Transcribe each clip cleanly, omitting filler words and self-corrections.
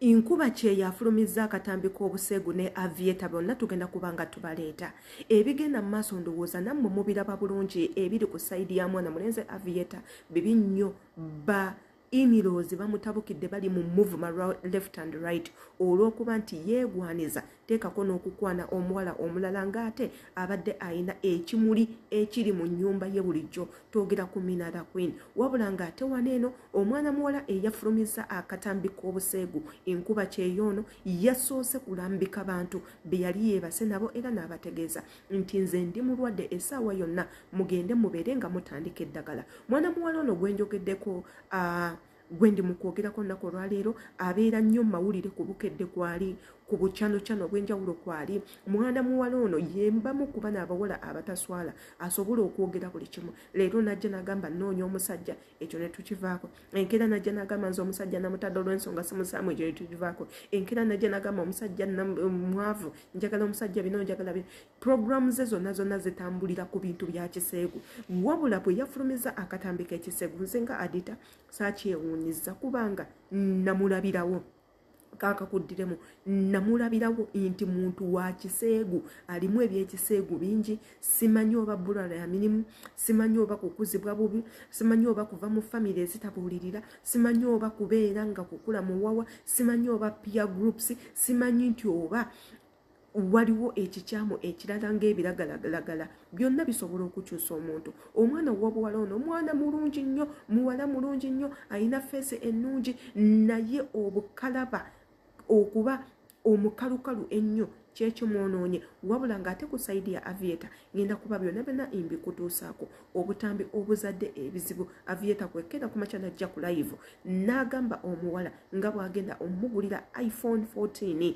inkuba kye yafulumizza akatambi k'obuseegu ne avieta bonna tugenda kubanga tubaleeta ebigenda mu maaso ndowooza nammwe mubiraba bulungi ebiri ku sayidi ya mwana mulenzi avieta bibi nnyo ba inirozi bamutabukidde bali mu movement left and right olw'okuba nti yeegwaniza teekako n'okukwana omuwala omulala ng'ate abadde ayina ekimuli ekiri mu nnyumba ye bulijjo twogera ku Minara Queen wabula ng'ate waneeno omwana muwala eyafulumizza akatambi k'obuseegu enkuba kyeyoono yasoose kulambika bantu be yali yeebase nabo era n'abategeeza nti nze ndi mulwadde essaawa yonna mugende mubeere nga mutandika eddagala mwana muwala ono gwenjogeddeko gwendi mukwogerako nako olwaleero abeera nnyo mawulire ku bukedde kwali ku bucano bw'enjawulo kwali mwana muwala ono yembamu kuba n'abawala abataswala asobola okwogera buli kimu leero najja n'agamba nnoonya omusajja ekyo ne tukivaako enkeera najja n'agamba nze omusajja namutadde olw'ensonga simusaamu ekyo ne tukivaako enkeera najja n'agamba omusajja mwavu njagala omusajja bino njagala bino programu ze zonna zitambulira ku bintu bya Kiseegu wabula bwe yafulumiza akatambi k'ekiseegu nze nga adita saakyewuunyizza kubanga namulabirawo kakakuddiremu namulabirawo nti muntu wa Kiseegu alimu ebyekiseegu bingi simanyi oba bulala ya minimu simanyi oba kukuzibwa bubi simanyi oba kuva mu family ezitabuulirira simanyi oba kubeera nga kukula mu wawa simanyi oba peer groups simanyi nti oba waliwo ekikyamu ekirala ng'ebiragalagala byonna bisobola okukyusa omuntu omwana w'obuwala ono omwana mulungi nnyo muwala mulungi nnyo ayina feesi ennungi naye obukalaba okuba omukalukalu ennyo kyekyo mwonoonye wabula ng'ate ku sayidi ya avieta ngenda kuba byonna imbikutuusaako obutambi obuzadde ebizibu avieta kwekera ku makya najja ku live n'agamba omuwala nga bw'agenda omugulira iPhone 14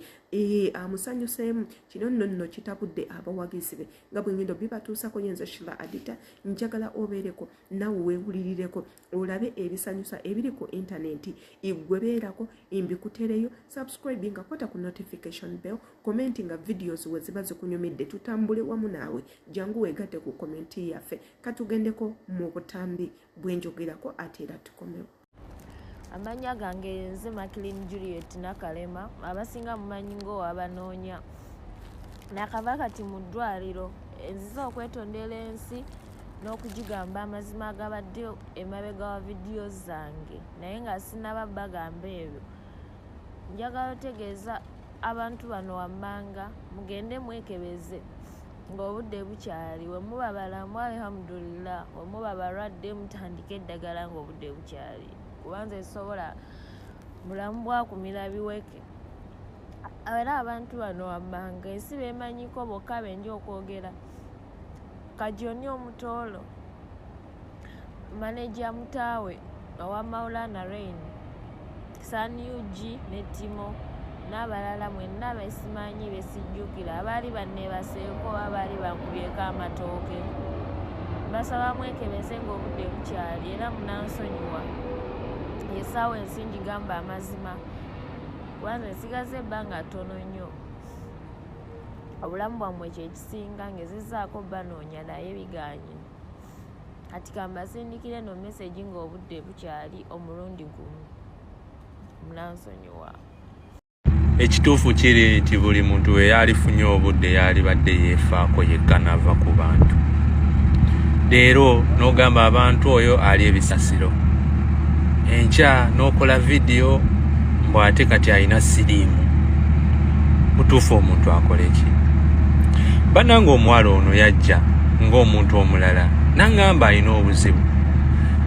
amusanyuseemu kino nno kitabudde abawagizi be nga bwengendo bibatuusako yenze Shila Adita njagala obeereko nawe weewulirireko olabe ebisanyusa ebiri ku intaneti igwebeerako imbikutereyo subscribe nga kwata ku notification bell comment nga videos we ziba zikunyumidde tutambule wamu naawe jangu weegatte ku komenti yaffe katugendeko mu butambi bwenjogerako ate era tukomewo amanya gange nze Maclean Juliet Nakalema abasinga mumanyi ng'owabanoonya nakava kati mu ddwaliro enziza okwetondera ensi n'okugigamba amazima agabadde emabega wa vidiyo zange naye nga sinaba bagamba ebyo njagala otegeeza abantu bano wammanga mugende mwekebeze ng'obudde bukyali we muba balamu alhamdulillah we muba balwadde mutandike eddagala ng'obudde bukyali kubanza esobola mulamu bwakumira biweke era abantu bano wammanga ensi bemanyiko bokka benja okwogera Kajoni Omutoolo maneja mutaawe owa Maulana Rain Sanyuji ne Timo n'abalala mwenna besimanyi besijjukira abaali banneebaseeko abaali bankubyeko amatooke basaba mwekebeze ng'obudde bukyali era munansonyiwa yesaawa ensingi gamba amazima kubanza nsigaze ebbanga ttono nnyo obulamu bwammwe kyekisinga ngezezaako banoonya naye biganye kati kambasindikire no meseji ng'obudde bukyali omulundi gumu munansonyiwa ekituufu kiri nti buli muntu we yalifunye obudde yalibadde yeefaako yekka n'ava ku bantu leero n'ogamba abantu oyo ali ebisasiro enkya n'okola vidiyo mbw ate kati alina siriimu mutuufu omuntu akola eki bannanga omuwala ono yajja ng'omuntu omulala n'angamba alina obuzibu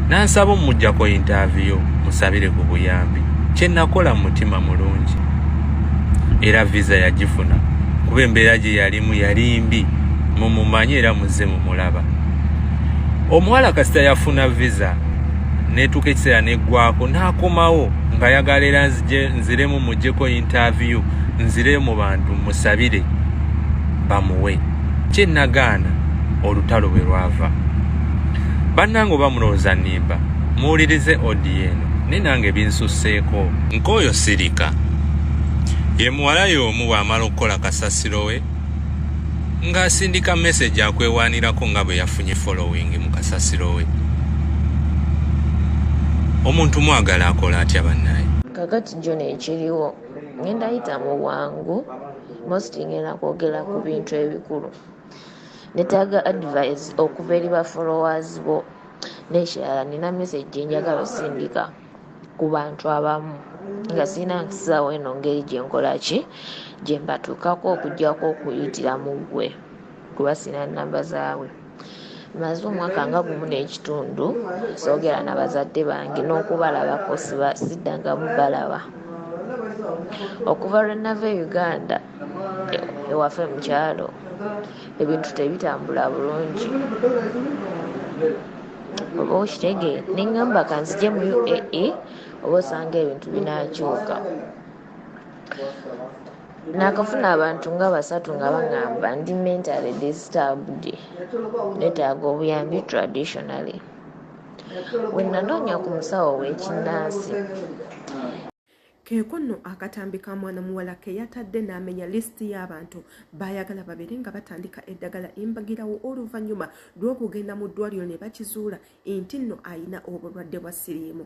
n'ansaba omujjako intaviyo musabire ku buyambi kye nakola mu mutima mulungi era visa yagifuna kuba embeera gye yalimu yali mbi mumumanyi era muzze mumulaba omuwala kasita yafuna visa netuuka ekiseera neggwako n'akomawo ng'ayagala era nziremu muggyeko intaviyu nzire mu bantu musabire bamuwe kye nagaana olutalo bwe lwava bannange oba mulowooza nnimba muwulirize odiyo eno ne nange binsusseeko nk'oyo sirika ye muwala y'omu bw'amala okukola kasasiro we ng'asindika message akwewaanirako nga bwe yafunye following mu kasasiro we omuntu mwagala akola atya bannaye kakati John ekiriwo ngenda yita mu bwangu most ngenda kwogera ku bintu ebikulu netaaga advice okuva eri ba followers bo n'ekirala nina message njagala osindika ku bantu abamu nga sirina nkisaawo eno ngeri gyenkola ki gye mbatuukako okuggyako okuyitira mu ggwe kuba sirina namba zaabwe. Maze omwaka nga gumu n'ekitundu soogera na bazadde bange n'okubalabako siddangamu balaba. Okuva lwe nava e Uganda ewaffe mu kyalo ebintu tebitambula bulungi oba okitegeera neŋŋamba kanzije mu UAE oba osanga ebintu binaakyuka. Naakafuna abantu nga 3 nga baŋŋamba ndi mentally disturbed netaaga obuyambi traditionally. Bwe nanoonya ku musawo w'ekinnansi keeko nno akatambi ka mwana muwala ke yatadde n'amenya lisiti y'abantu baayagala babiri nga batandika eddagala embagirawo oluvannyuma lw'okugenda mu ddwaliro ne bakizuula nti nno ayina obulwadde bwa siriimu.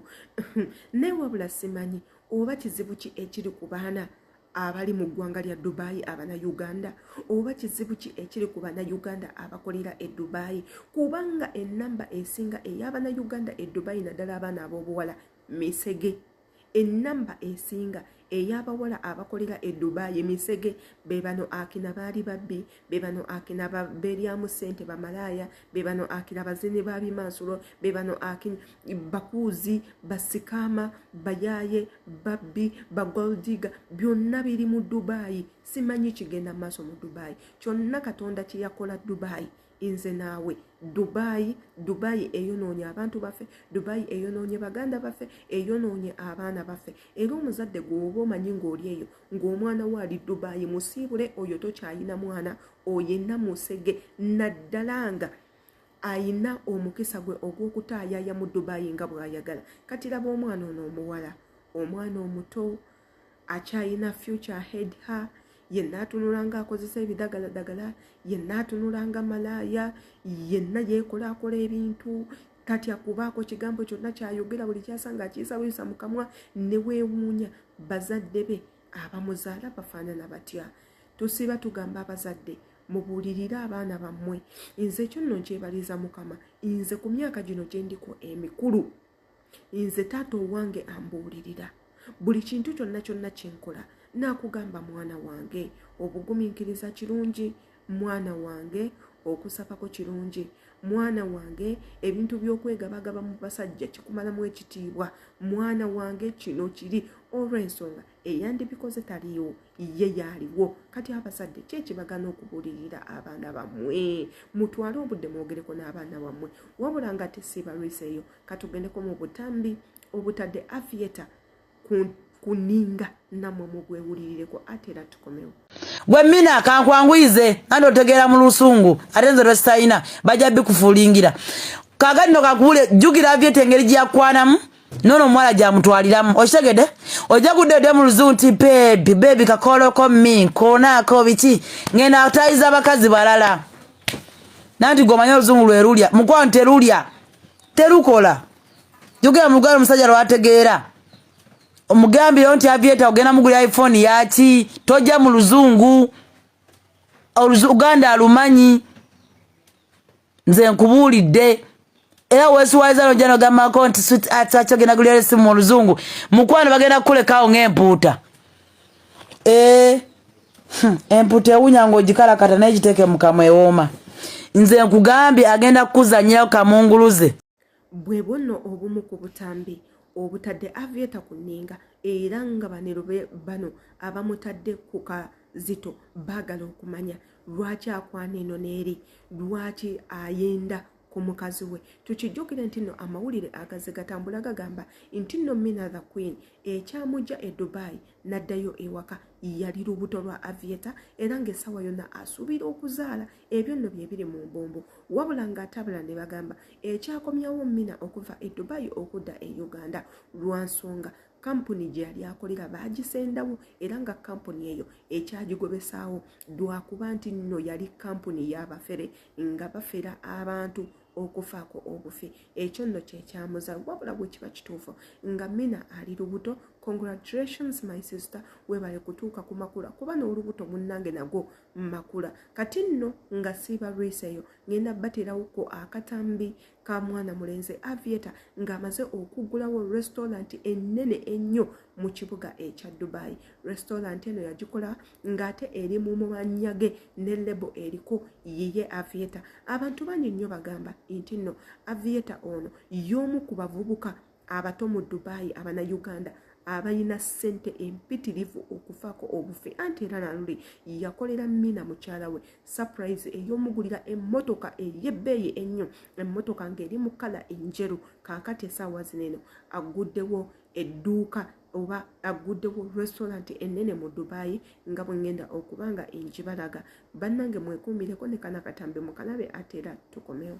Newabula simanyi oba kizibu ki ekiri ku baana abali mu ggwanga lya Dubai abana-Uganda oba kizibu ki ekiri ku bana-Uganda abakolera e Dubai, kubanga ennamba esinga ey'abana-Uganda e Dubai naddala abaana ab'obuwala misege. Ennamba esinga ey'abawala abakolera e Dubai misege be bano akina baali babbi, be bano akina beeryamu ssente bamalaaya, be bano akina bazini ba bimansulo, be bano akina bakuuzi basikaama bayaaye babbi bagoldiga byonna biri mu Dubai. Simanyi kigenda maaso mu Dubai, kyonna Katonda kye yakola Dubai. Inze naawe Dubai eyonoonye abantu baffe, Dubai eyonoonye baganda baffe, eyonoonye abaana baffe. Era omuzadde gw'oba omanyi ng'oli eyo ng'omwana we ali Dubai musiibule, oyo tokyayina mwana, oyenna musege naddala nga ayina omukisa gwe ogw'okutaayaaya mu Dubai nga bw'ayagala. Kati laba omwana ono omuwala, omwana omuto akyayina future ahead her, yenna atunulanga akozesa ebidagaladagala, yenna atunulanga malaaya, yenna yeekolaakola ebintu tatya kubaako kigambo kyonna kyayogera, buli kyasanga akiyisabuyisa mu kamwa ne weewuunya. Bazadde be abamuzaala bafaanana batya? Tusiba tugamba abazadde mubuulirire abaana bammwe. Nze ekyo nno nkyebaliza Mukama, nze ku myaka gino gye ndiko emikulu, nze taata owange ambuulirira buli kintu kyonna kyonna kyenkola. Naakugamba mwana wange obugumiikiriza kirungi, mwana wange okusabako kirungi, mwana wange ebintu by'okwegabagaba mu basajja kikumalamu ekitiibwa, mwana wange kino kiri olw'ensonga eyandibikoze taliyo ye yaaliwo. Kati abazadde kyekibagana okubuulirira abaana bammwe, mutwale obudde mwogereko n'abaana bammwe, wabula nga tesibalwiseeyo katugendeko mu butambi obutadde afieta kuninga namwe mugwewulirireko ate era tukomewo. Gwe mina akankwanguyize kandi otegeera mu lusungu ate nze lwesitayina bajja bikufuulingira. Kaagati no kakubule jjukira avyeta engeri gyakwanamu nono omuwala gyamutwaliramu. Okitegedde? Ojja kuddedde mu luzungu nti bebi kakoloko mi konaako biki ngenda atayiza abakazi balala. Nanti gwomanyi oluzungu lwerulya mukwano terulya terukola. Jjukira mu lugalo omusajja lwategeera omugambire nti avyeta ogenda mugula iPhone yaki tojja mu luzungu Oluganda alumanyi. Nze nkubuulidde era weesuwaaliza nojja nogambako nti sweetheart ogenda gulira essimu mu luzungu mukwano bagenda kukulekaawo ng'empuuta. Empuuta ewunya ng'ogikalakata n'egiteeke mu kamwa ewooma. Nze nkugambye agenda kukuzanyirawo kamunguluze. Bwe bwonno obumu ku butambi obutadde avyeta ku nninga era nga banero bano abamutadde ku kazito baagala okumanya lwaki akwana eno n'eri, lwaki ayenda ku mukazi we. Tukijjukire nti nno amawulire agaze gatambula gagamba nti nno Mina the Queen ekyamujja e Dubai n'addayo ewaka yali lubuto lwa avyeta era ng'essaawa yonna asuubira okuzaala. Ebyo nno bye biri mu mbombo, wabula ng'atabula ne bagamba ekyakomyawo Mina okuva e Dubai okudda e Uganda lwa nsonga kampuni gye yali akolera baagisendawo era nga kampuni eyo ekyagigobesaawo lwakuba nti nno yali kampuni y'abafere nga bafera abantu okufaako obufi. Ekyo nno kyekyamuza, wabula bwe kiba kituufu nga Mina ali lubuto congratulations my sister webale kutuuka ku makula kuba n'olubuto munnange nago makula kati nno nga siiba lwiseeyo ngenda baterawoko akatambi ka mwana mulenzi Aviator ng'amaze okuggulawo restaurant ennene ennyo mu kibuga ekya Dubai. Restaurant eno yagikola ng'ate eri mu manyage ne lebo eriko yiye Aviator. Abantu bangi nnyo bagamba nti nno Aviator ono y'omu ku bavubuka abato mu Dubai Uganda abayina ssente empitirivu okufaako obufi anti era naluli yakolera Mina mukyala we surprise ey'omugulira emmotoka ey'ebbeeyi ennyo emmotoka ng'eri mu kkala enjeru kaakati essaawa zino aguddewo edduuka oba aguddewo restaurant ennene mu Dubai nga bwe ngenda okuba nga enjibalaga bannange mwekuumireko ne kana katambe mukalabe ate era tukomewo.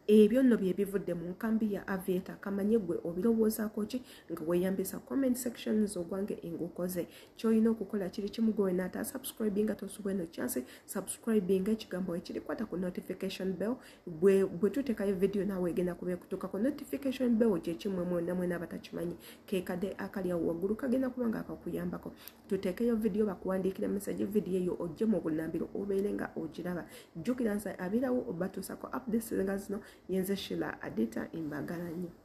Ebyo nno bye bivudde mu nkambi ya Aviator kamanye gwe obirowoozaako ki nga weeyambisa comment sections ogwange engukoze ky'olina okukola kiri kimu gwe naata subscribing nga tosubwe no chance subscribing ekigambo ekirikwata ku notification bell bwe tuteekayo video naawe egenda kuba ekutuuka ku notification bell gye kimwe mwena abatakimanyi keekadde akali awo waggulu kagenda kuba nga akakuyambako tuteekeyo video bakuwandiikira message video eyo ojje mu bunnambiro obeere nga ogiraba jjukira nsa abirawo obatuusako updates nga zino yenze Sheila Adita imbagala nnyo.